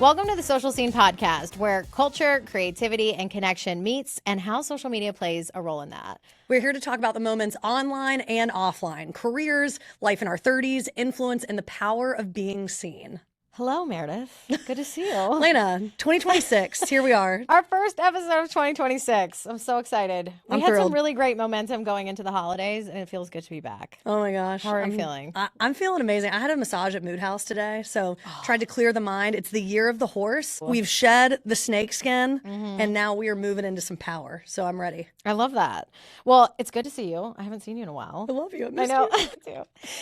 Welcome to the Social Scene Podcast, where culture, creativity, and connection meets and how social media plays a role in that. We're here to talk about the moments online and offline, careers, life in our 30s, influence, and the power of being seen. Hello, Meredith. Good to see you. Elena, 2026, here we are. Our first episode of 2026. I'm so excited. We had thrilled. some really great momentum going into the holidays, and it feels good to be back. Oh my gosh. How are you feeling? I'm feeling amazing. I had a massage at Mood House today, so tried to clear the mind. It's the year of the horse. We've shed the snake skin, and now we are moving into some power, so I'm ready. I love that. Well, it's good to see you. I haven't seen you in a while. I love you. I know. Too.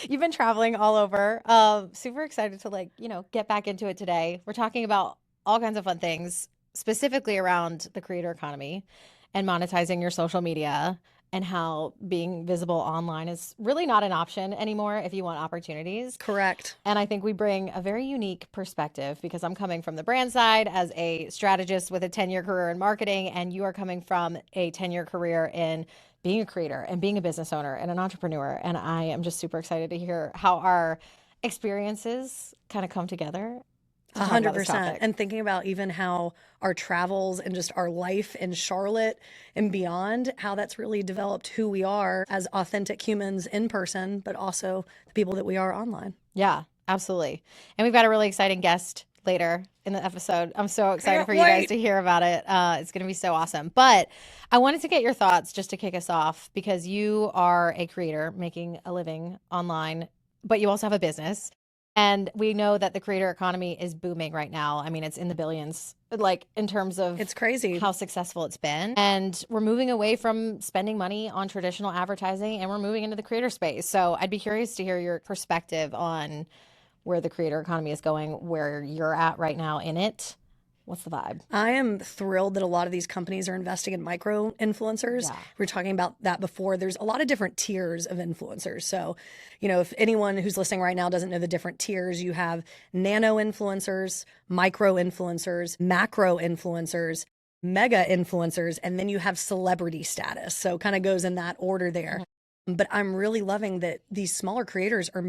You've been traveling all over. Super excited to get back into it today. We're talking about all kinds of fun things, specifically around the creator economy and monetizing your social media and how being visible online is really not an option anymore if you want opportunities. Correct. And I think we bring a very unique perspective because I'm coming from the brand side as a strategist with a 10-year career in marketing, and you are coming from a 10-year career in being a creator and being a business owner and an entrepreneur. And I am just super excited to hear how our experiences kind of come together. 100%. And thinking about even how our travels and just our life in Charlotte and beyond, how that's really developed who we are as authentic humans in person, but also the people that we are online. Yeah, absolutely. And we've got a really exciting guest later in the episode. I'm so excited for you guys to hear about it. It's going to be so awesome. But I wanted to get your thoughts just to kick us off, because you are a creator making a living online, but you also have a business. And we know that the creator economy is booming right now. I mean, it's in the billions, like in terms of it's crazy how successful it's been. And we're moving away from spending money on traditional advertising and we're moving into the creator space. So I'd be curious to hear your perspective on where the creator economy is going, where you're at right now in it. What's the vibe? I am thrilled that a lot of these companies are investing in micro influencers. Yeah. We were talking about that before. There's a lot of different tiers of influencers. So, if anyone who's listening right now doesn't know the different tiers, you have nano influencers, micro influencers, macro influencers, mega influencers, and then you have celebrity status. So kind of goes in that order there. But I'm really loving that these smaller creators are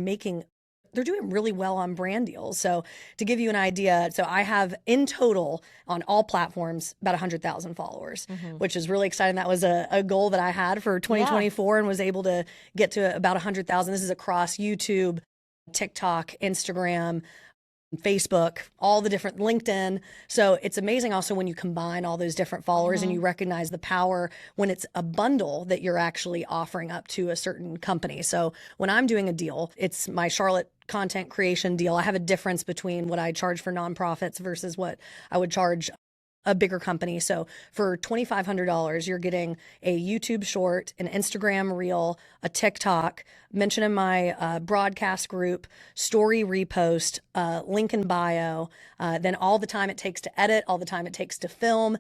they're doing really well on brand deals. So to give you an idea, so I have in total on all platforms about 100,000 followers, which is really exciting. That was a goal that I had for 2024 and was able to get to about 100,000. This is across YouTube, TikTok, Instagram, Facebook, all the different LinkedIn. So it's amazing also when you combine all those different followers and you recognize the power when it's a bundle that you're actually offering up to a certain company. So when I'm doing a deal, it's my Charlotte content creation deal. I have a difference between what I charge for nonprofits versus what I would charge a bigger company. So for $2,500, you're getting a YouTube short, an Instagram reel, a TikTok, mention in my broadcast group, story repost, link in bio, then all the time it takes to edit, all the time it takes to film,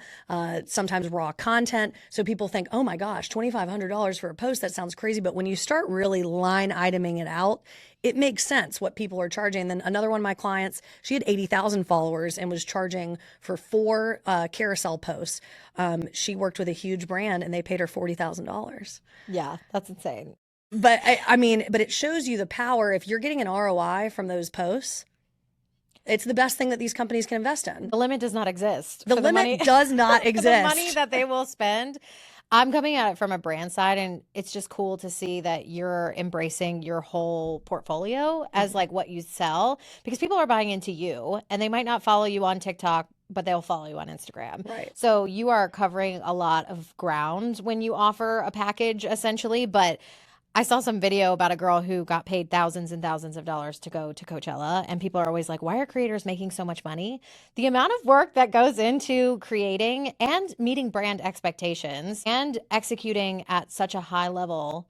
sometimes raw content. So people think, oh my gosh, $2,500 for a post, that sounds crazy. But when you start really line iteming it out, it makes sense what people are charging. Then another one of my clients, she had 80,000 followers and was charging for 4 carousel posts. She worked with a huge brand and they paid her $40,000. Yeah, that's insane. But but it shows you the power. If you're getting an ROI from those posts, it's the best thing that these companies can invest in. The limit does not exist. The limit does not exist. The money that they will spend. I'm coming at it from a brand side, and it's just cool to see that you're embracing your whole portfolio as like what you sell, because people are buying into you and they might not follow you on TikTok, but they'll follow you on Instagram. Right. So you are covering a lot of ground when you offer a package essentially, but I saw some video about a girl who got paid thousands and thousands of dollars to go to Coachella, and people are always like, why are creators making so much money? The amount of work that goes into creating and meeting brand expectations and executing at such a high level,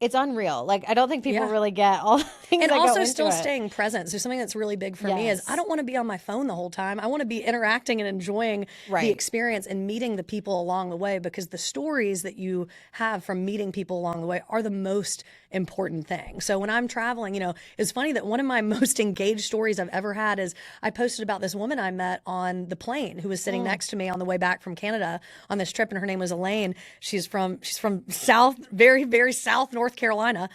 it's unreal. Like, I don't think people really get all the things and that also go into still it. Staying present. So something that's really big for me is I don't want to be on my phone the whole time. I want to be interacting and enjoying the experience and meeting the people along the way, because the stories that you have from meeting people along the way are the most important thing. So when I'm traveling, it's funny that one of my most engaged stories I've ever had is I posted about this woman I met on the plane who was sitting next to me on the way back from Canada on this trip, and her name was Elena. She's from South, very, very South North Carolina.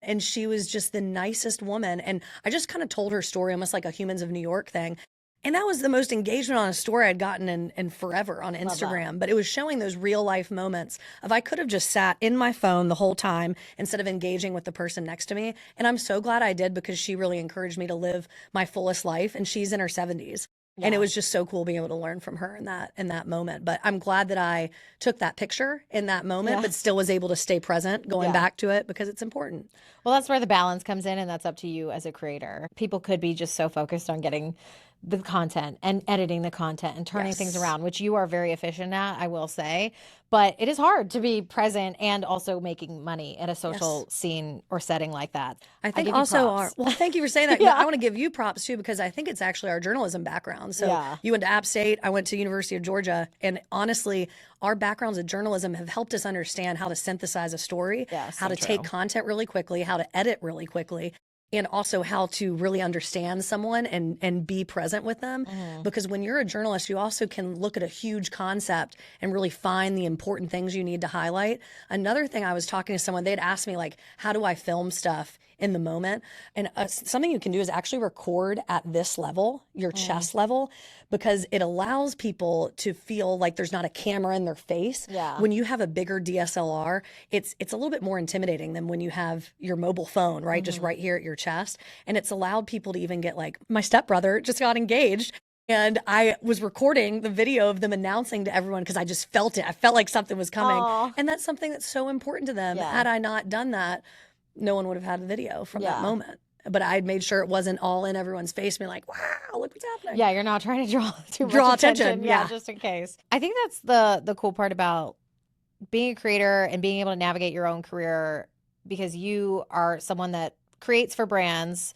And she was just the nicest woman. And I just kind of told her story, almost like a Humans of New York thing. And that was the most engagement on a story I'd gotten in forever on Love that. Instagram. But it was showing those real life moments of I could have just sat in my phone the whole time instead of engaging with the person next to me. And I'm so glad I did, because she really encouraged me to live my fullest life. And she's in her 70s. And it Yeah. was just so cool being able to learn from her in that moment. But I'm glad that I took that picture in that moment, Yeah. but still was able to stay present going Yeah. back to it, because it's important. Well, that's where the balance comes in, and that's up to you as a creator. People could be just so focused on getting the content and editing the content and turning things Yes. around, which you are very efficient at, I will say. But it is hard to be present and also making money at a social Yes. scene or setting like that. I think give you also props. well, thank you for saying that. Yeah. I want to give you props too, because I think it's actually our journalism background. So Yeah. you went to App State, I went to University of Georgia, and honestly, our backgrounds in journalism have helped us understand how to synthesize a story, Yeah, how so to take true. content really quickly, how to edit really quickly, and also how to really understand someone and be present with them. Mhm. Because when you're a journalist, you also can look at a huge concept and really find the important things you need to highlight. Another thing, I was talking to someone, they'd asked me, like, how do I film stuff in the moment? And something you can do is actually record at this level, your chest level, because it allows people to feel like there's not a camera in their face. Yeah. When you have a bigger DSLR, it's a little bit more intimidating than when you have your mobile phone, right? Just right here at your chest. And it's allowed people to even get, like, my stepbrother just got engaged. And I was recording the video of them announcing to everyone, because I just felt it. I felt like something was coming. Aw. And that's something that's so important to them. Yeah. Had I not done that, no one would have had a video from that Yeah. moment. But I made sure it wasn't all in everyone's face, being like, wow, look what's happening. Yeah, you're not trying to draw too much Draw attention. attention, Yeah, yeah. just in case. I think that's the cool part about being a creator and being able to navigate your own career, because you are someone that creates for brands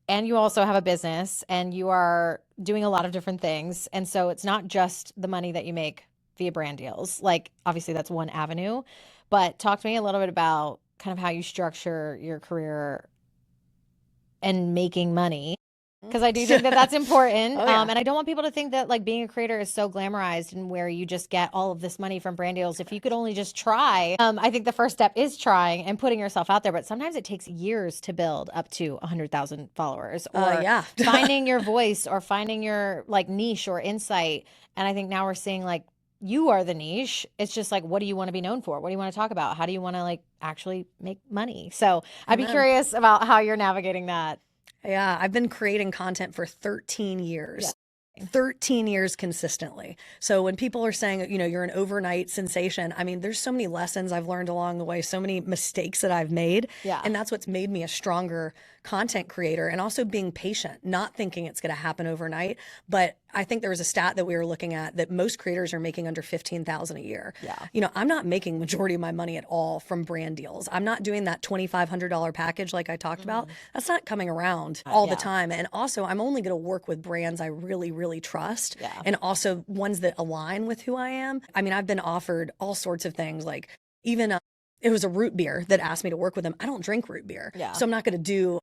and you also have a business and you are doing a lot of different things. And so it's not just the money that you make via brand deals. Like, obviously that's one avenue, but talk to me a little bit about kind of how you structure your career and making money, because I do think that that's important. Oh, yeah. And I don't want people to think that, like, being a creator is so glamorized and where you just get all of this money from brand deals. If you could only just try, I think the first step is trying and putting yourself out there. But sometimes it takes years to build up to 100,000 followers, or Yeah. finding your voice, or finding your, like, niche or insight. And I think now we're seeing, like, you are the niche. It's just like, what do you want to be known for? What do you want to talk about? How do you want to, like, actually make money? So I'd be Amen. curious about how you're navigating that. Yeah, I've been creating content for 13 years. 13 years consistently. So when people are saying, you know, you're an overnight sensation, I mean, there's so many lessons I've learned along the way, so many mistakes that I've made. Yeah. And that's what's made me a stronger content creator, and also being patient, not thinking it's going to happen overnight. But I think there was a stat that we were looking at that most creators are making under 15,000 a year. Yeah. You know, I'm not making majority of my money at all from brand deals. I'm not doing that $2,500 package like I talked about. That's not coming around all the yeah. time. And also, I'm only going to work with brands I really, really trust, Yeah. and also ones that align with who I am. I mean, I've been offered all sorts of things, like even it was a root beer that asked me to work with them. I don't drink root beer. Yeah. So I'm not going to do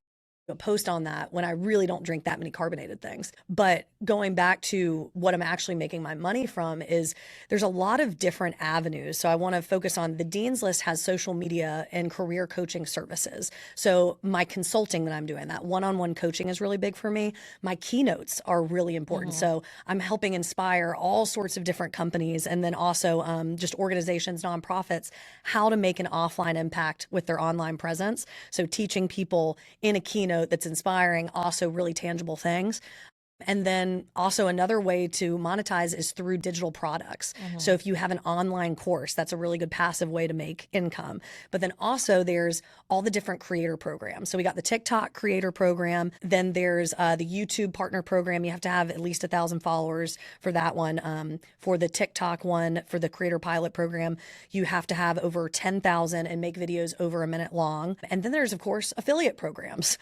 a post on that when I really don't drink that many carbonated things. But going back to what I'm actually making my money from, is there's a lot of different avenues. So I want to focus on the Dean's List has social media and career coaching services. So my consulting that I'm doing, that one-on-one coaching is really big for me. My keynotes are really important. So I'm helping inspire all sorts of different companies, and then also just organizations, nonprofits, how to make an offline impact with their online presence. So teaching people in a keynote that's inspiring, also really tangible things. And then also another way to monetize is through digital products. So if you have an online course, that's a really good passive way to make income. But then also there's all the different creator programs. So we got the TikTok creator program. Then there's the YouTube partner program. You have to have at least 1,000 followers for that one. For the TikTok one, for the creator pilot program, you have to have over 10,000 and make videos over a minute long. And then there's, of course, affiliate programs.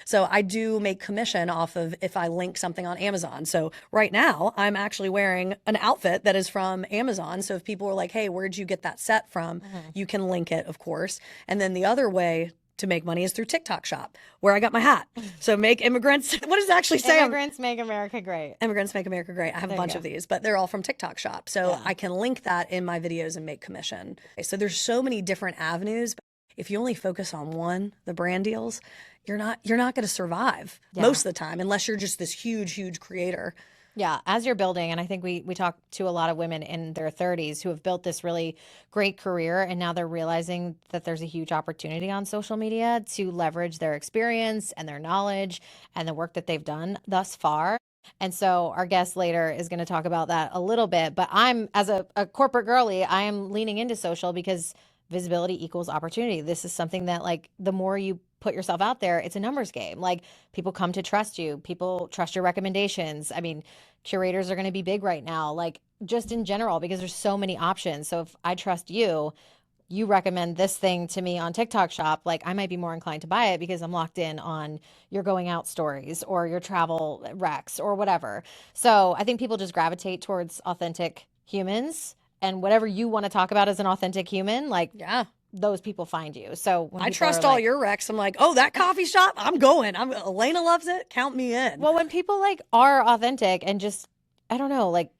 So I do make commission off of if I link something on Amazon. So right now I'm actually wearing an outfit that is from Amazon. So if people are like, hey, where'd you get that set from? You can link it, of course. And then the other way to make money is through TikTok Shop, where I got my hat. So make immigrants, what does it actually say? Immigrants make America great. Immigrants make America great. I have a bunch of these, but they're all from TikTok Shop. So I can link that in my videos and make commission. So there's so many different avenues. If you only focus on one, the brand deals, you're not going to survive most of the time unless you're just this huge creator. Yeah, as you're building, and I think we talk to a lot of women in their 30s who have built this really great career, and now they're realizing that there's a huge opportunity on social media to leverage their experience and their knowledge and the work that they've done thus far. And so our guest later is going to talk about that a little bit. But I'm, as a corporate girly, I am leaning into social because visibility equals opportunity. This is something that, like, the more you put yourself out there, it's a numbers game. Like, people come to trust you, people trust your recommendations. I mean, curators are going to be big right now, like, just in general, because there's so many options. So if I trust you, you recommend this thing to me on TikTok shop, like, I might be more inclined to buy it because I'm locked in on your going out stories or your travel recs or whatever. So I think people just gravitate towards authentic humans, and whatever you want to talk about as an authentic human, like, those people find you. So when I people trust are all like, your recs. I'm like, oh, that coffee shop, I'm going. Elena loves it. Count me in. well, when people like are authentic and just, I don't know, like,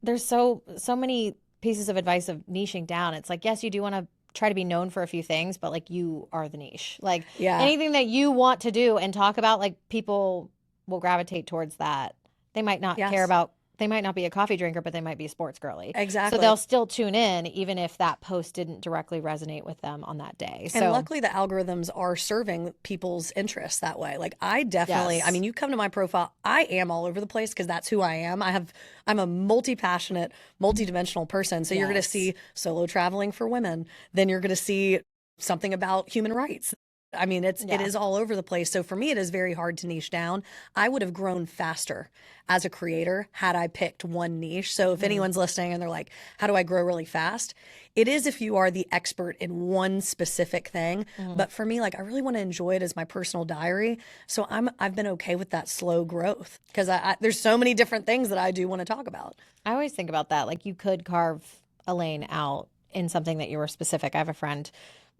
there's so many pieces of advice of niching down. It's like, yes, you do want to try to be known for a few things, but like, you are the niche. Like, anything that you want to do and talk about, like, people will gravitate towards that. They might not care about, they might not be a coffee drinker, but they might be a sports girly. Exactly. So they'll still tune in even if that post didn't directly resonate with them on that day. And luckily the algorithms are serving people's interests that way. Like, I definitely, I mean, you come to my profile, I am all over the place because that's who I am. I'm a multi-passionate, multi-dimensional person. So you're going to see solo traveling for women. Then you're going to see something about human rights. I mean, it is all over the place. So for me, it is very hard to niche down. I would have grown faster as a creator had I picked one niche. So if anyone's listening and they're like, how do I grow really fast? It is if you are the expert in one specific thing. But for me, like, I really want to enjoy it as my personal diary. So I've been okay with that slow growth because there's so many different things that I do want to talk about. I always think about that. Like, you could carve a lane out in something that you were specific. I have a friend,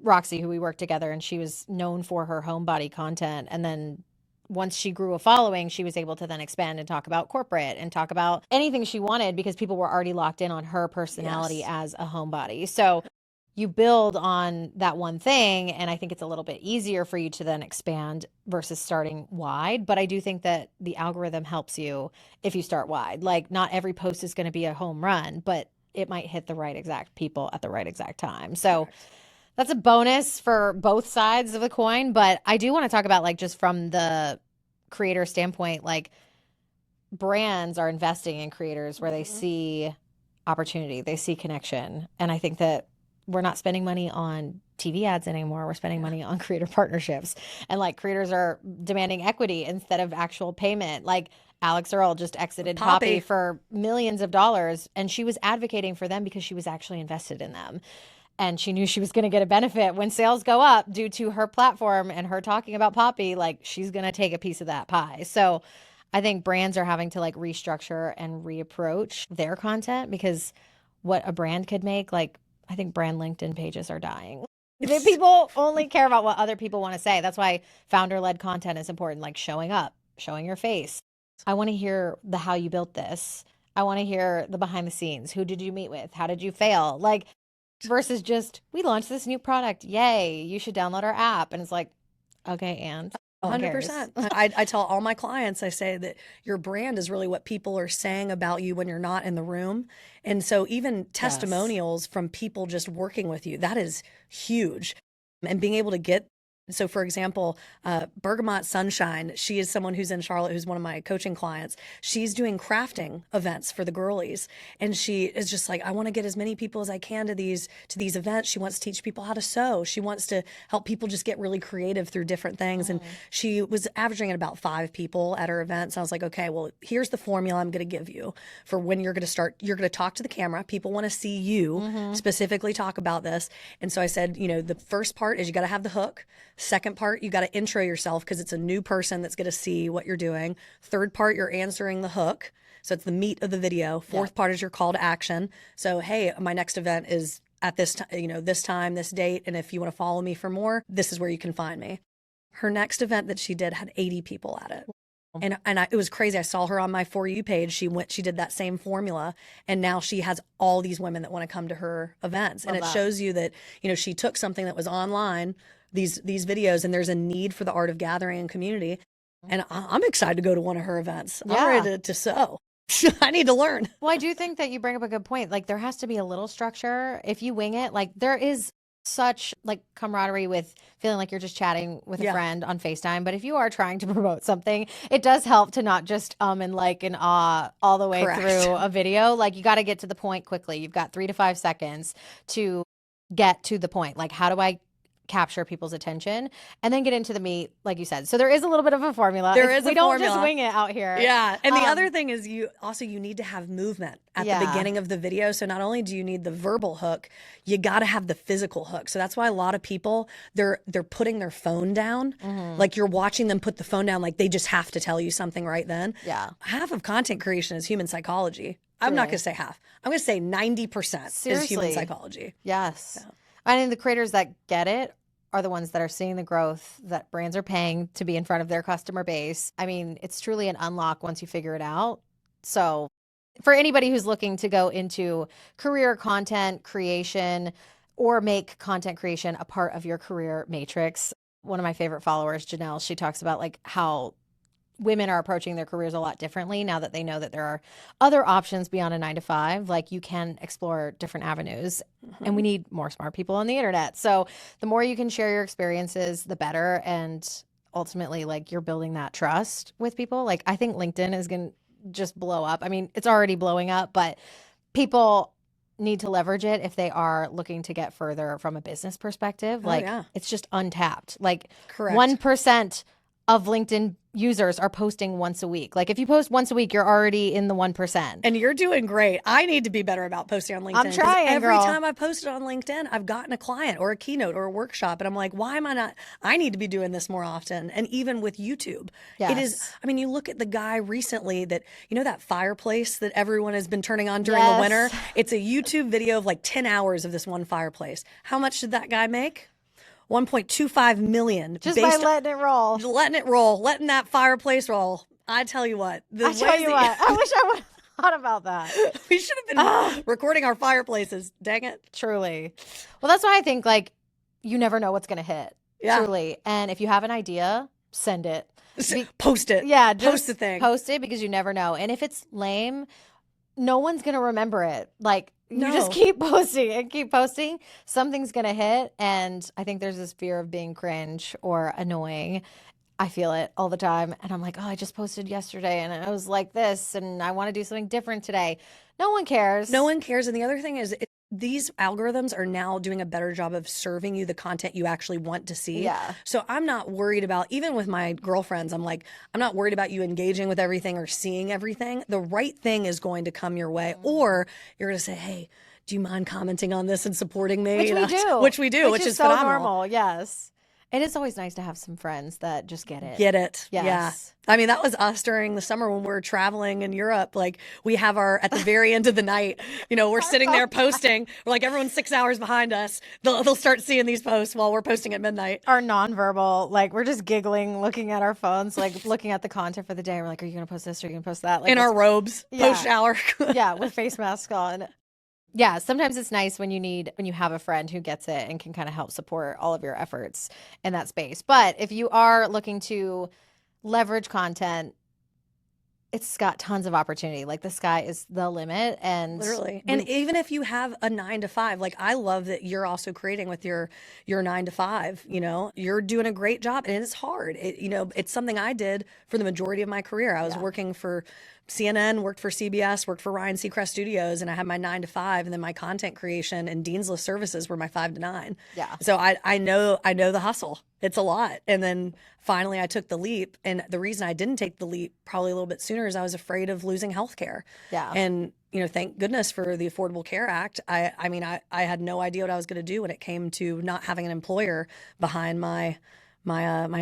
Roxy, who we worked together, and she was known for her homebody content. And then once she grew a following, she was able to then expand and talk about corporate and talk about anything she wanted because people were already locked in on her personality as a homebody. So you build on that one thing, and I think it's a little bit easier for you to then expand versus starting wide. But I do think that the algorithm helps you if you start wide. Like, not every post is going to be a home run, but it might hit the right exact people at the right exact time. So that's a bonus for both sides of the coin. But I do want to talk about, like, just from the creator standpoint, like, brands are investing in creators where they see opportunity, they see connection. And I think that we're not spending money on TV ads anymore. We're spending money on creator partnerships. And, like, creators are demanding equity instead of actual payment. Like, Alex Earl just exited Poppy for millions of dollars, and she was advocating for them because she was actually invested in them. And she knew she was going to get a benefit when sales go up due to her platform and her talking about Poppy. Like, she's going to take a piece of that pie. So I think brands are having to, like, restructure and reapproach their content because what a brand could make, like, I think brand LinkedIn pages are dying. People only care about what other people want to say. That's why founder-led content is important, like showing up, showing your face. I want to hear the how you built this. I want to hear the behind the scenes. Who did you meet with? How did you fail? Like, versus just, we launched this new product. Yay, you should download our app. And it's like, okay, and 100%. I tell all my clients, I say that your brand is really what people are saying about you when you're not in the room. And so even testimonials from people just working with you, that is huge. And being able to get, so for example, Bergamot Sunshine, she is someone who's in Charlotte, who's one of my coaching clients. She's doing crafting events for the girlies. And she is just like, I want to get as many people as I can to these events. She wants to teach people how to sew. She wants to help people just get really creative through different things. And she was averaging at about 5 people at her events. I was like, okay, well, here's the formula I'm going to give you for when you're going to start. You're going to talk to the camera. People want to see you specifically talk about this. And so I said, you know, the first part is you got to have the hook. Second part, you got to intro yourself because it's a new person that's going to see what you're doing. Third part, you're answering the hook. So it's the meat of the video. Fourth part is your call to action. So, hey, my next event is at this time, you know, this time, this date. And if you want to follow me for more, this is where you can find me. Her next event that she did had 80 people at it. And it was crazy. I saw her on my For You page. She did that same formula, and now she has all these women that want to come to her events. And it shows you that, she took something that was online, these videos, and there's a need for the art of gathering and community. And I'm excited to go to one of her events. I'm ready to sew. I need to learn. Well, I do think that you bring up a good point. Like, there has to be a little structure. If you wing it, like, there is such like camaraderie with feeling like you're just chatting with a friend on FaceTime. But if you are trying to promote something, it does help to not just and like and all the way through a video. Like, you got to get to the point quickly. You've got 3 to 5 seconds to get to the point. Like, how do I capture people's attention and then get into the meat, like you said. So there is a little bit of a formula. We don't just wing it out here. Yeah. And the other thing is you need to have movement at the beginning of the video. So not only do you need the verbal hook, you got to have the physical hook. So that's why a lot of people, they're putting their phone down. Like, you're watching them put the phone down, like they just have to tell you something right then. Yeah. Half of content creation is human psychology. I'm not going to say half. I'm going to say 90% is human psychology. Yes. So. I mean, the creators that get it are the ones that are seeing the growth that brands are paying to be in front of their customer base. I mean, it's truly an unlock once you figure it out. So for anybody who's looking to go into career content creation or make content creation a part of your career matrix, one of my favorite followers, Janelle, she talks about like how women are approaching their careers a lot differently now that they know that there are other options beyond a 9 to 5. Like, you can explore different avenues, and we need more smart people on the internet. So the more you can share your experiences, the better. And ultimately, like, you're building that trust with people. Like, I think LinkedIn is going to just blow up. I mean, it's already blowing up, but people need to leverage it if they are looking to get further from a business perspective. Like, it's just untapped. Like, 1% of LinkedIn users are posting once a week. Like, if you post once a week, you're already in the 1%. And you're doing great. I need to be better about posting on LinkedIn. I'm trying, Every time I posted on LinkedIn, I've gotten a client or a keynote or a workshop. And I'm like, why am I not? I need to be doing this more often. And even with YouTube, it is, I mean, you look at the guy recently that, that fireplace that everyone has been turning on during the winter. It's a YouTube video of like 10 hours of this one fireplace. How much did that guy make? 1.25 million. Just by letting it roll. Letting that fireplace roll. I tell you what. I wish I would have thought about that. We should have been recording our fireplaces. Dang it. Truly. Well, that's why I think, like, you never know what's going to hit. Yeah. Truly. And if you have an idea, send it. Post it. Yeah. Post the thing. Post it, because you never know. And if it's lame, no one's going to remember it. Like, you just keep posting and keep posting. Something's going to hit. And I think there's this fear of being cringe or annoying. I feel it all the time. And I'm like, oh, I just posted yesterday and I was like this and I want to do something different today. No one cares. No one cares. And the other thing is, these algorithms are now doing a better job of serving you the content you actually want to see. Yeah. So I'm not worried about, even with my girlfriends, I'm like, I'm not worried about you engaging with everything or seeing everything. The right thing is going to come your way. Or you're going to say, hey, do you mind commenting on this and supporting me? Which we do. Which is so phenomenal. Normal. Yes. And it's always nice to have some friends that just get it. Get it. Yes. Yeah. I mean, that was us during the summer when we were traveling in Europe. Like, we have at the very end of the night, we're sitting there posting. We're like, everyone's 6 hours behind us. They'll start seeing these posts while we're posting at midnight. Our nonverbal, like, we're just giggling, looking at our phones, like looking at the content for the day. We're like, are you going to post this or are you going to post that? Like, in our robes, post-shower. Yeah, with face masks on. Yeah, sometimes it's nice when you have a friend who gets it and can kind of help support all of your efforts in that space. But if you are looking to leverage content, it's got tons of opportunity. Like, the sky is the limit. And literally. And even if you have a 9 to 5, like, I love that you're also creating with your 9 to 5, you're doing a great job and it's hard. It's something I did for the majority of my career. I was working for CNN, worked for CBS, worked for Ryan Seacrest Studios, and I had my 9 to 5, and then my content creation and Dean's List services were my 5 to 9. Yeah. So I know the hustle. It's a lot. And then finally I took the leap. And the reason I didn't take the leap probably a little bit sooner is I was afraid of losing health care. Yeah. And, thank goodness for the Affordable Care Act. I had no idea what I was going to do when it came to not having an employer behind my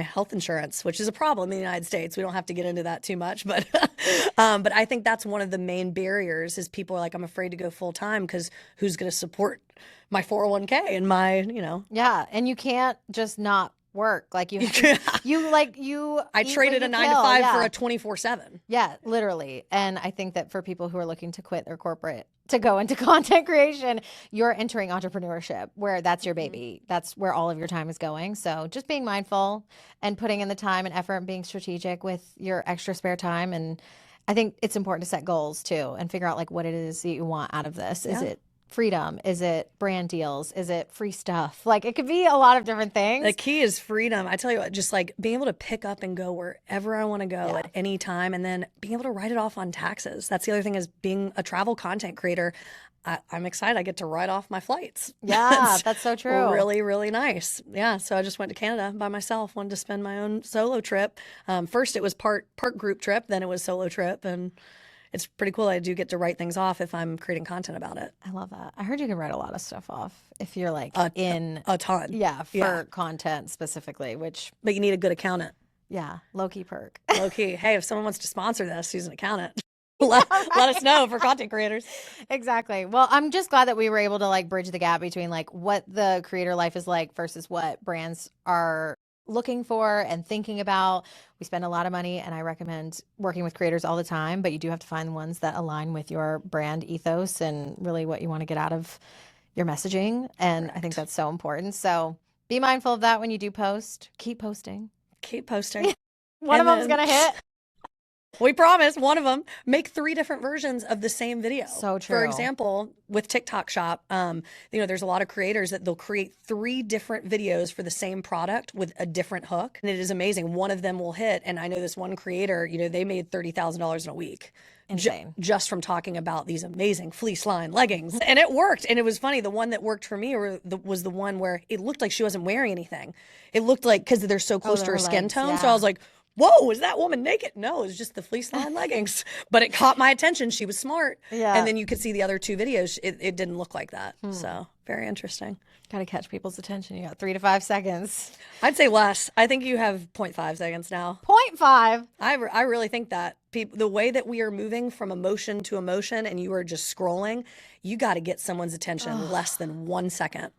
health insurance, which is a problem in the United States. We don't have to get into that too much, but but I think that's one of the main barriers is people are like, I'm afraid to go full time because who's going to support my 401k and my, Yeah, and you can't just not work. Like you I eat traded what a you 9 to kill. 5 Yeah. for a 24/7. Yeah, literally. And I think that for people who are looking to quit their corporate to go into content creation, you're entering entrepreneurship where that's your baby. That's where all of your time is going. So just being mindful and putting in the time and effort and being strategic with your extra spare time. And I think it's important to set goals too and figure out like what it is that you want out of this. Is Yeah. it freedom? Is it brand deals? Is it free stuff? Like it could be a lot of different things. The key is freedom. I tell you what, just like being able to pick up and go wherever I want to go at any time, and then being able to write it off on taxes. That's the other thing, is being a travel content creator. I'm excited. I get to write off my flights. Yeah, that's so true. Really, really nice. Yeah. So I just went to Canada by myself, wanted to spend my own solo trip. First it was part group trip, then it was solo trip, and it's pretty cool. I do get to write things off if I'm creating content about it. I love that. I heard you can write a lot of stuff off if you're like in a ton. Yeah, for content specifically, which But you need a good accountant. yeah, low-key perk. Low-key. Hey, if someone wants to sponsor this, who's an accountant, let us know for content creators. Exactly. Well, I'm just glad that we were able to like bridge the gap between like what the creator life is like versus what brands are looking for and thinking about. We spend a lot of money, and I recommend working with creators all the time, but you do have to find the ones that align with your brand ethos and really what you want to get out of your messaging. And I think that's so important. So be mindful of that when you do post. Keep posting. Keep posting. One of them's going to hit. We promise one of them. Make 3 different versions of the same video. So true. For example, with TikTok Shop, there's a lot of creators that they'll create 3 different videos for the same product with a different hook. And it is amazing. One of them will hit. And I know this one creator, they made $30,000 in a week. Insane. Just from talking about these amazing fleece line leggings. And it worked. And it was funny. The one that worked for me was the one where it looked like she wasn't wearing anything. It looked like, because they're so close to her skin legs, tone. yeah. So I was like, whoa, is that woman naked? No, it was just the fleece line leggings. But it caught my attention. She was smart. Yeah. And then you could see the other 2 videos. It didn't look like that. So very interesting. Got to catch people's attention. You got 3 to 5 seconds. I'd say less. I think you have 0.5 seconds now. 0.5. I really think that the way that we are moving from emotion to emotion, and you are just scrolling, you got to get someone's attention less than 1 second.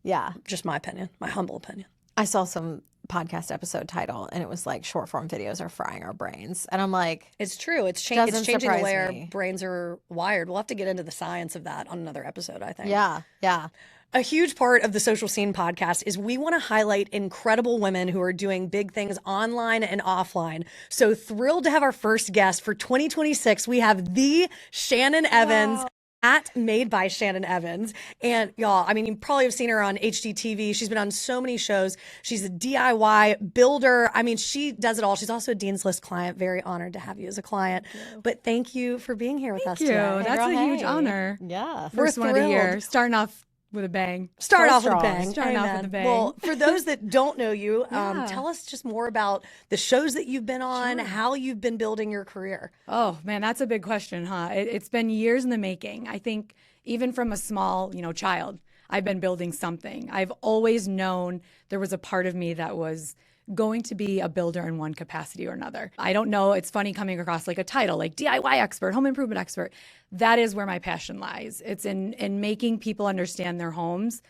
Yeah. Just my opinion, my humble opinion. I saw some podcast episode title, and it was like short form videos are frying our brains. And I'm like, it's true. It's doesn't changing the way surprise our me. brains are wired. We'll have to get into the science of that on another episode, I think. Yeah. Yeah. A huge part of the Social Scene podcast is we want to highlight incredible women who are doing big things online and offline. So thrilled to have our first guest for 2026. We have the Shannon Evans. Wow. At Made by Shannon Evans. And y'all, I mean, you probably have seen her on HGTV. She's been on so many shows. She's a DIY builder. I mean, she does it all. She's also a Dean's List client. Very honored to have you as a client. But thank you for being here with us today. That's girl, a huge hey. honor. Yeah. First one of the year. Starting off with a bang. Start So off with a strong. bang. Starting off Amen. with a bang. Well, for those that don't know you, Yeah. tell us just more about the shows that you've been on, how you've been building your career. Oh man, that's a big question, huh? It's been years in the making. I think even from a small, child, I've been building something. I've always known there was a part of me that was going to be a builder in one capacity or another. I don't know. It's funny coming across like a title like DIY expert, home improvement expert. That is where my passion lies. It's in making people understand their homes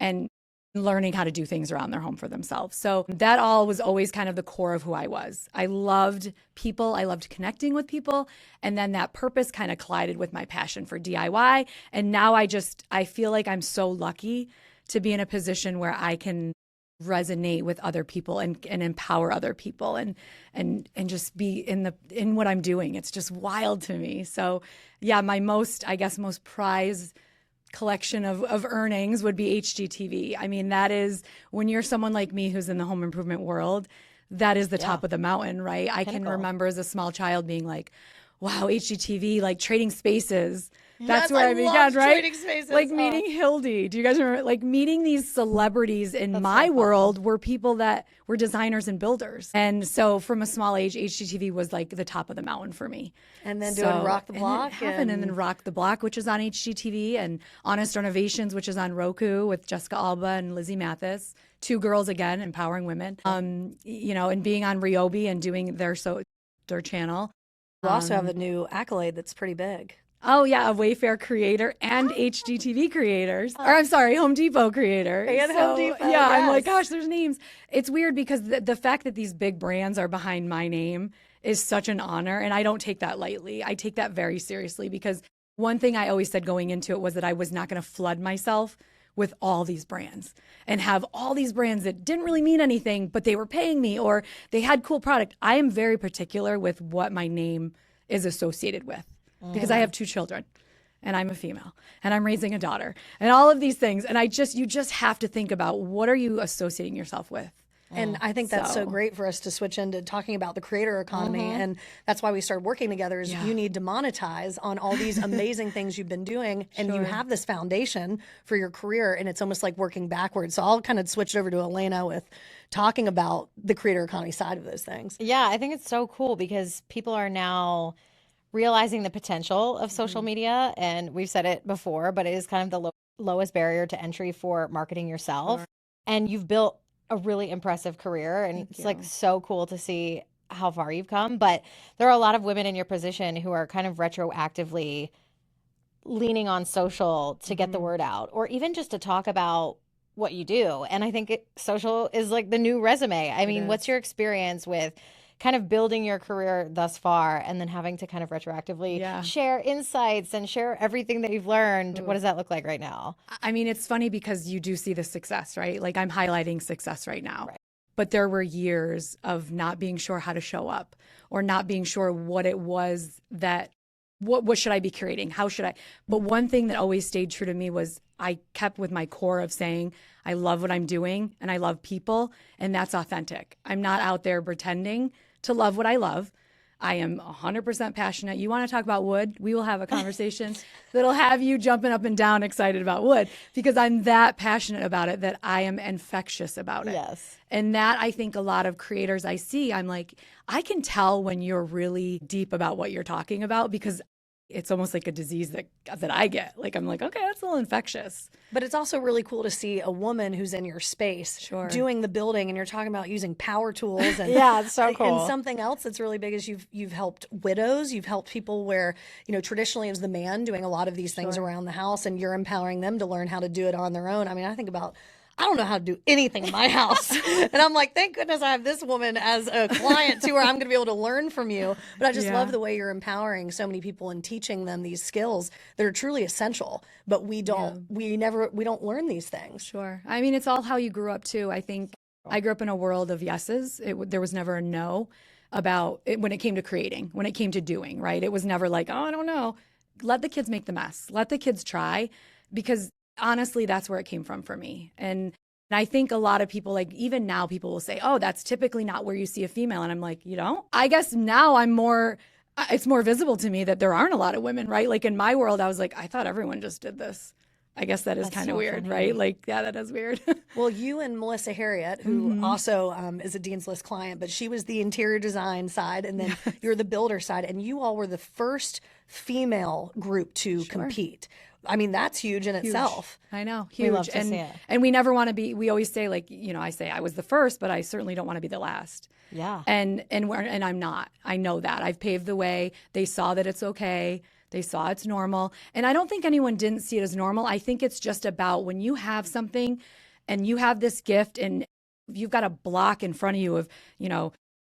and learning how to do things around their home for themselves. So that all was always kind of the core of who I was. I loved people. I loved connecting with people. And then that purpose kind of collided with my passion for DIY. And now I feel like I'm so lucky to be in a position where I can resonate with other people and empower other people and just be in what I'm doing. It's just wild to me. So yeah, my most prized collection of earnings would be HGTV. I mean, that is, when you're someone like me who's in the home improvement world, that is the top of the mountain, right? I can remember as a small child being like, wow, HGTV, like Trading Spaces. That's where I began, right? Trading Spaces. Like meeting Hildy. Do you guys remember? Like meeting these celebrities in my world were people that were designers and builders. And so from a small age, HGTV was like the top of the mountain for me. And then doing Rock the Block. And then Rock the Block, which is on HGTV, and Honest Renovations, which is on Roku with Jessica Alba and Lizzie Mathis. 2 girls again, empowering women. And being on Ryobi and doing their channel. You also have a new accolade that's pretty big. Oh yeah, a Wayfair creator and HGTV creators. Or I'm sorry, Home Depot creator. And Home Depot, Yeah, I'm like, yes. gosh, there's names. It's weird because the fact that these big brands are behind my name is such an honor. And I don't take that lightly. I take that very seriously because one thing I always said going into it was that I was not going to flood myself with all these brands and have all these brands that didn't really mean anything, but they were paying me or they had cool product. I am very particular with what my name is associated with because I have 2 children and I'm a female and I'm raising a daughter and all of these things. And you just have to think about what are you associating yourself with? And I think that's so great for us to switch into talking about the creator economy. And that's why we started working together is you need to monetize on all these amazing things you've been doing. And you have this foundation for your career. And it's almost like working backwards. So I'll kind of switch over to Elena with talking about the creator economy side of those things. Yeah, I think it's so cool because people are now realizing the potential of social media. And we've said it before, but it is kind of the lowest barrier to entry for marketing yourself. And you've built a really impressive career. And it's like so cool to see how far you've come. But there are a lot of women in your position who are kind of retroactively leaning on social to get the word out or even just to talk about what you do. And I think social is like the new resume. I mean, what's your experience with kind of building your career thus far and then having to kind of retroactively share insights and share everything that you've learned? What does that look like right now? I mean, it's funny because you do see the success, right? Like I'm highlighting success right now. But there were years of not being sure how to show up or not being sure what it was that what should I be creating? How should I? But one thing that always stayed true to me was I kept with my core of saying, I love what I'm doing and I love people. And that's authentic. I'm not out there pretending to love what I love. I am 100% passionate. You want to talk about wood? We will have a conversation that'll have you jumping up and down excited about wood because I'm that passionate about it that I am infectious about it. Yes. And that I think a lot of creators I see, I'm like, I can tell when you're really deep about what you're talking about because it's almost like a disease that I get. Like, I'm like, okay, that's a little infectious. But it's also really cool to see a woman who's in your space doing the building, and you're talking about using power tools. And yeah, it's so cool. And something else that's really big is you've helped widows. You've helped people where, traditionally it was the man doing a lot of these things around the house, and you're empowering them to learn how to do it on their own. I mean, I think about, I don't know how to do anything in my house. And I'm like, thank goodness I have this woman as a client too, where I'm going to be able to learn from you. But I just love the way you're empowering so many people and teaching them these skills that are truly essential. But we don't learn these things. Sure. I mean, it's all how you grew up too. I think I grew up in a world of yeses. There was never a no about it when it came to creating, when it came to doing, right? It was never like, oh, I don't know. Let the kids make the mess. Let the kids try because honestly, that's where it came from for me. And I think a lot of people, like even now people will say, oh, that's typically not where you see a female. And I'm like, you don't? I guess now it's more visible to me that there aren't a lot of women, right? Like in my world, I was like, I thought everyone just did this. I guess that is kind of weird, right? Like, yeah, that is weird. Well, you and Melissa Harriet, who also is a Dean's List client, but she was the interior design side, and then you're the builder side, and you all were the first female group to compete. I mean, that's huge in itself. I know, huge. We love to see it. And we never want to be. We always say, like, I say I was the first, but I certainly don't want to be the last. Yeah. And I'm not. I know that. I've paved the way. They saw that it's okay. They saw it's normal. And I don't think anyone didn't see it as normal. I think it's just about when you have something and you have this gift and you've got a block in front of you of,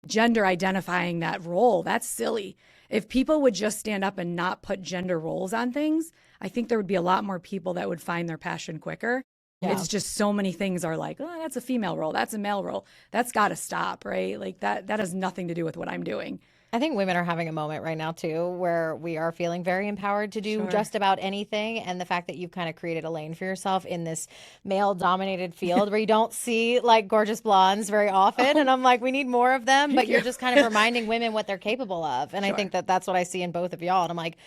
gender identifying that role. That's silly. If people would just stand up and not put gender roles on things, I think there would be a lot more people that would find their passion quicker. Yeah. It's just so many things are like, oh, that's a female role. That's a male role. That's got to stop, right? Like that has nothing to do with what I'm doing. I think women are having a moment right now too, where we are feeling very empowered to do just about anything. And the fact that you've kind of created a lane for yourself in this male dominated field where you don't see like gorgeous blondes very often. And I'm like, we need more of them, but you're just kind of reminding women what they're capable of. And I think that that's what I see in both of y'all. And I'm like,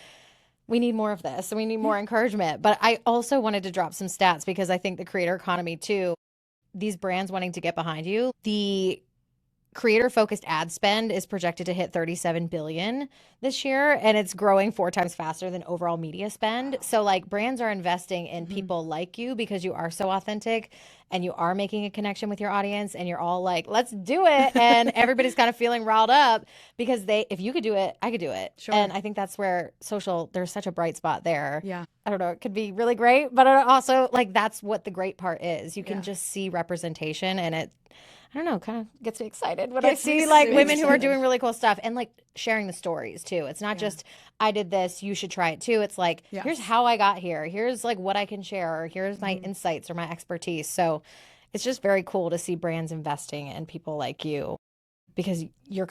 we need more of this and we need more encouragement. But I also wanted to drop some stats because I think the creator economy too, these brands wanting to get behind you, the creator-focused ad spend is projected to hit $37 billion this year, and it's growing 4 times faster than overall media spend. So, like, brands are investing in people like you because you are so authentic and you are making a connection with your audience and you're all like, let's do it. And everybody's kind of feeling riled up because if you could do it, I could do it. Sure. And I think that's where there's such a bright spot there. Yeah. I don't know, it could be really great, but also like that's what the great part is. You can just see representation, and I don't know, kind of gets me excited when I see like women who are doing really cool stuff and like sharing the stories too. It's not just, I did this, you should try it too. It's like, here's how I got here. Here's like what I can share. Or here's my insights or my expertise. So it's just very cool to see brands investing in people like you, because you're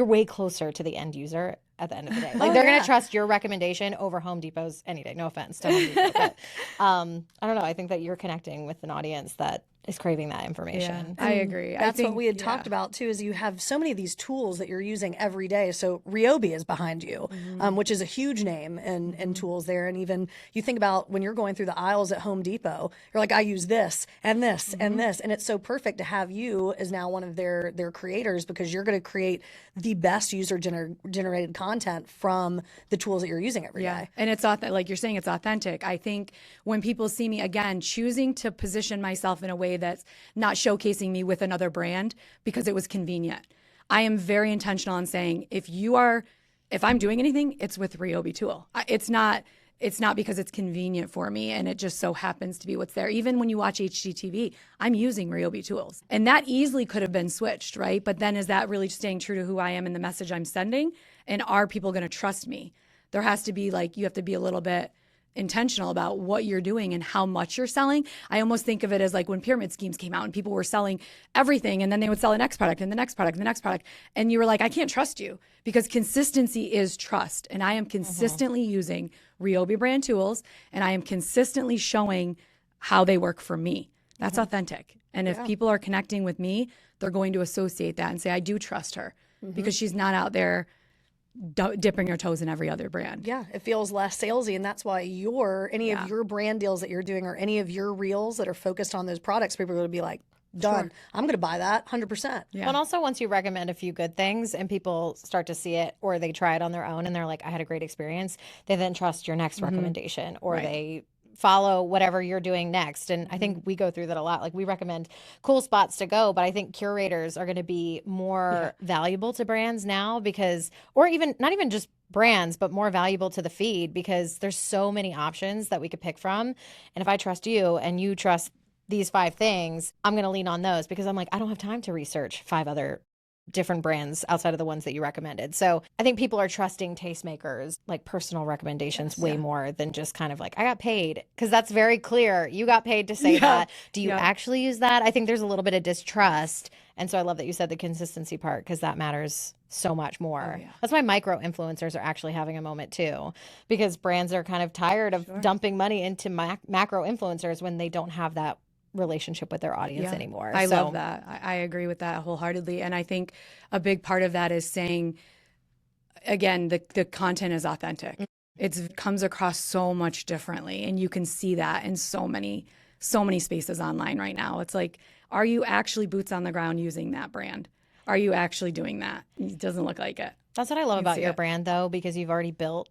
way closer to the end user at the end of the day. Like they're going to trust your recommendation over Home Depot's any day. No offense to Home Depot, but I don't know. I think that you're connecting with an audience that is craving that information. Yeah, I agree. That's what we had talked about too, is you have so many of these tools that you're using every day. So Ryobi is behind you, which is a huge name in tools there. And even you think about when you're going through the aisles at Home Depot, you're like, I use this and this and this. And it's so perfect to have you as now one of their creators, because you're going to create the best user generated content from the tools that you're using every day. And it's like you're saying, it's authentic. I think when people see me, again, choosing to position myself in a way that's not showcasing me with another brand because it was convenient. I am very intentional in saying, if I'm doing anything, it's with Ryobi tool. It's not because it's convenient for me and it just so happens to be what's there. Even when you watch HGTV, I'm using Ryobi tools. And that easily could have been switched, right? But then is that really staying true to who I am and the message I'm sending? And are people going to trust me? There has to be you have to be a little bit intentional about what you're doing and how much you're selling. I almost think of it as like when pyramid schemes came out and people were selling everything, and then they would sell the next product and the next product and the next product. And you were like, I can't trust you, because consistency is trust. And I am consistently using Ryobi brand tools, and I am consistently showing how they work for me. That's authentic. And if people are connecting with me, they're going to associate that and say, I do trust her because she's not out there dipping your toes in every other brand. Yeah, it feels less salesy, and that's why any of your brand deals that you're doing or any of your reels that are focused on those products, people are going to be like, done. Sure. I'm going to buy that 100%. Yeah. Well, and also once you recommend a few good things and people start to see it, or they try it on their own and they're like, I had a great experience, they then trust your next recommendation, or they follow whatever you're doing next. And I think we go through that a lot. Like, we recommend cool spots to go, but I think curators are going to be more valuable to brands now, because, or even not even just brands, but more valuable to the feed, because there's so many options that we could pick from. And if I trust you and you trust these 5 things, I'm going to lean on those, because I'm like, I don't have time to research 5 other different brands outside of the ones that you recommended. So I think people are trusting tastemakers, like personal recommendations, way more than just kind of like, I got paid, because that's very clear. You got paid to say that. Do you actually use that? I think there's a little bit of distrust. And so I love that you said the consistency part, because that matters so much more. That's why micro influencers are actually having a moment too, because brands are kind of tired of dumping money into macro influencers when they don't have that relationship with their audience anymore. I love that. I agree with that wholeheartedly. And I think a big part of that is saying, again, the content is authentic. It comes across so much differently, and you can see that in so many spaces online right now. It's like, are you actually boots on the ground using that brand? Are you actually doing that? It doesn't look like it. That's what I love about your brand, though, because you've already built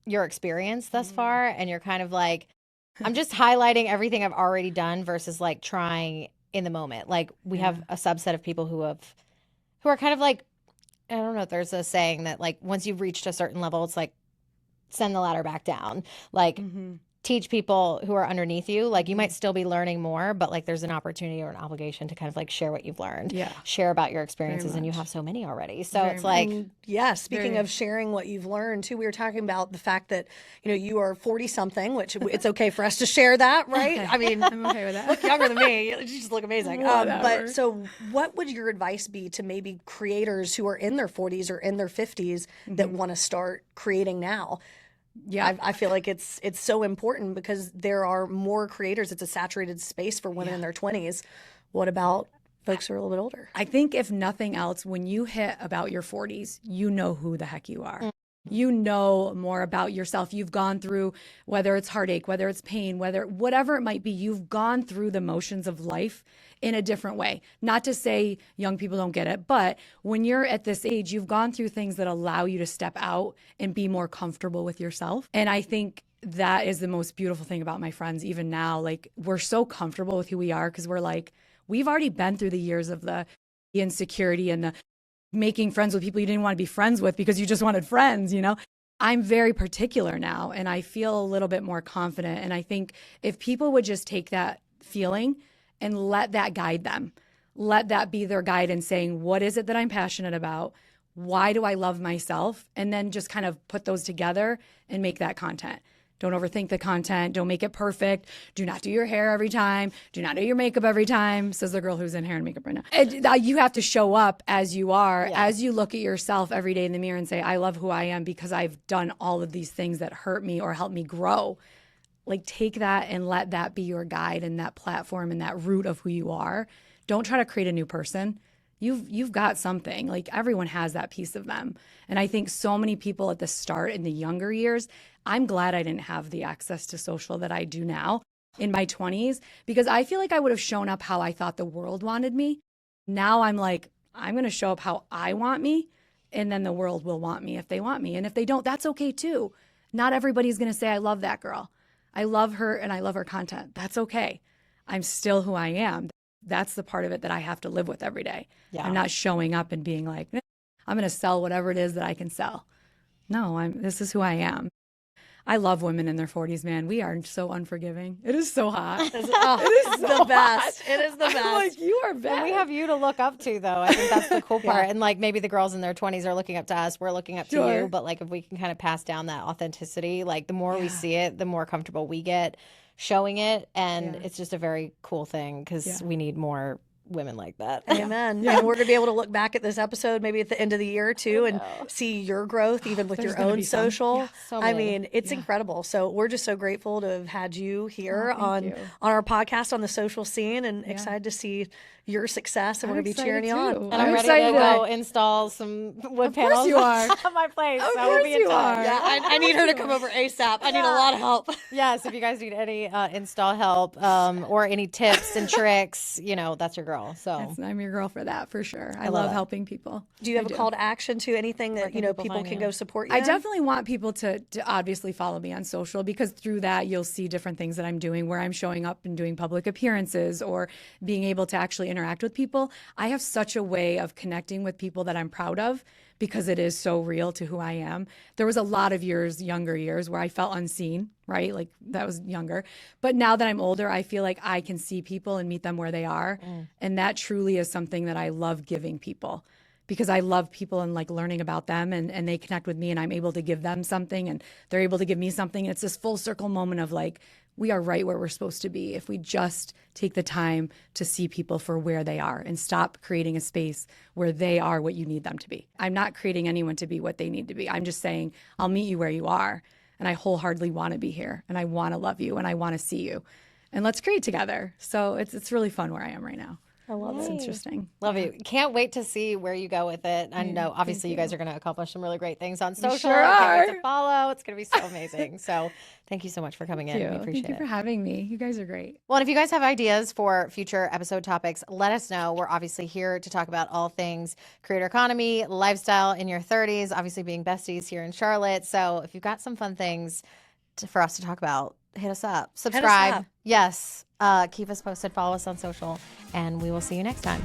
your experience thus far, and you're kind of like, I'm just highlighting everything I've already done versus like trying in the moment. Like, we have a subset of people who are kind of like, I don't know if there's a saying that like, once you've reached a certain level, it's like, send the ladder back down. Like, teach people who are underneath you. Like, you might still be learning more, but like, there's an opportunity or an obligation to kind of like share what you've learned, share about your experiences, and you have so many already. So it's like, speaking of sharing what you've learned too, we were talking about the fact that, you know, you are 40 something, which it's okay for us to share that, right? I mean, I'm okay with that. Look younger than me. You just look amazing. But so what would your advice be to maybe creators who are in their 40s or in their 50s that want to start creating now? Yeah, I feel like it's so important, because there are more creators. It's a saturated space for women in their 20s. What about folks who are a little bit older? I think if nothing else, when you hit about your 40s, you know who the heck you are. You know more about yourself. You've gone through, whether it's heartache, whether it's pain, whatever it might be, you've gone through the motions of life in a different way. Not to say young people don't get it, but when you're at this age, you've gone through things that allow you to step out and be more comfortable with yourself. And I think that is the most beautiful thing about my friends. Even now, like, we're so comfortable with who we are because we're like, we've already been through the years of the insecurity and the making friends with people you didn't want to be friends with because you just wanted friends, you know? I'm very particular now, and I feel a little bit more confident. And I think if people would just take that feeling and let that guide them, let that be their guide in saying, what is it that I'm passionate about? Why do I love myself? And then just kind of put those together and make that content. Don't overthink the content. Don't make it perfect. Do not do your hair every time. Do not do your makeup every time, says the girl who's in hair and makeup right now. You have to show up as you are, as you look at yourself every day in the mirror and say, I love who I am because I've done all of these things that hurt me or help me grow. Like, take that and let that be your guide and that platform and that root of who you are. Don't try to create a new person. You've got something. Like, everyone has that piece of them. And I think so many people at the start in the younger years, I'm glad I didn't have the access to social that I do now in my 20s, because I feel like I would have shown up how I thought the world wanted me. Now I'm like, I'm going to show up how I want me, and then the world will want me if they want me. And if they don't, that's okay too. Not everybody's going to say, I love that girl. I love her and I love her content. That's okay. I'm still who I am. That's the part of it that I have to live with every day. Yeah. I'm not showing up and being like, I'm going to sell whatever it is that I can sell. No, this is who I am. I love women in their 40s, man. We are so unforgiving. It is so hot. It is the best. It is the best. I'm like, you are bad. And we have you to look up to, though. I think that's the cool part. And like, maybe the girls in their 20s are looking up to us. We're looking up to you. But like, if we can kind of pass down that authenticity, like the more we see it, the more comfortable we get showing it. And it's just a very cool thing because we need more women like that. Amen. And we're going to be able to look back at this episode maybe at the end of the year too and see your growth even with your own social. I mean, it's incredible. So we're just so grateful to have had you here on our podcast on the social scene, and excited to see your success, and we're going to be cheering you on. And I'm ready to go install some wood panels on my place. Of course you are. Yeah, I need her to come over ASAP. I need a lot of help. Yes, if you guys need any install help or any tips and tricks, that's your girl. So I'm your girl for that, for sure. I love helping people. Do you have a call to action to anything that people can go support you? I definitely want people to obviously follow me on social, because through that you'll see different things that I'm doing, where I'm showing up and doing public appearances or being able to actually interact with people. I have such a way of connecting with people that I'm proud of, because it is so real to who I am. There was a lot of younger years, where I felt unseen, right? Like, that was younger. But now that I'm older, I feel like I can see people and meet them where they are. And that truly is something that I love giving people, because I love people and like learning about them, and they connect with me, and I'm able to give them something and they're able to give me something. It's this full circle moment of like, we are right where we're supposed to be if we just take the time to see people for where they are and stop creating a space where they are what you need them to be. I'm not creating anyone to be what they need to be. I'm just saying, I'll meet you where you are, and I wholeheartedly want to be here, and I want to love you, and I want to see you, and let's create together. So it's really fun where I am right now. I love it. It's interesting. Love you. Can't wait to see where you go with it. I know, obviously, you guys are going to accomplish some really great things on social. Sure are. Can't wait to follow. It's going to be so amazing. So thank you so much for coming in. We appreciate it. Thank you for having me. You guys are great. Well, and if you guys have ideas for future episode topics, let us know. We're obviously here to talk about all things creator economy, lifestyle in your 30s, obviously being besties here in Charlotte. So if you've got some fun things for us to talk about, hit us up. Subscribe. Yes. Keep us posted. Follow us on social. And we will see you next time.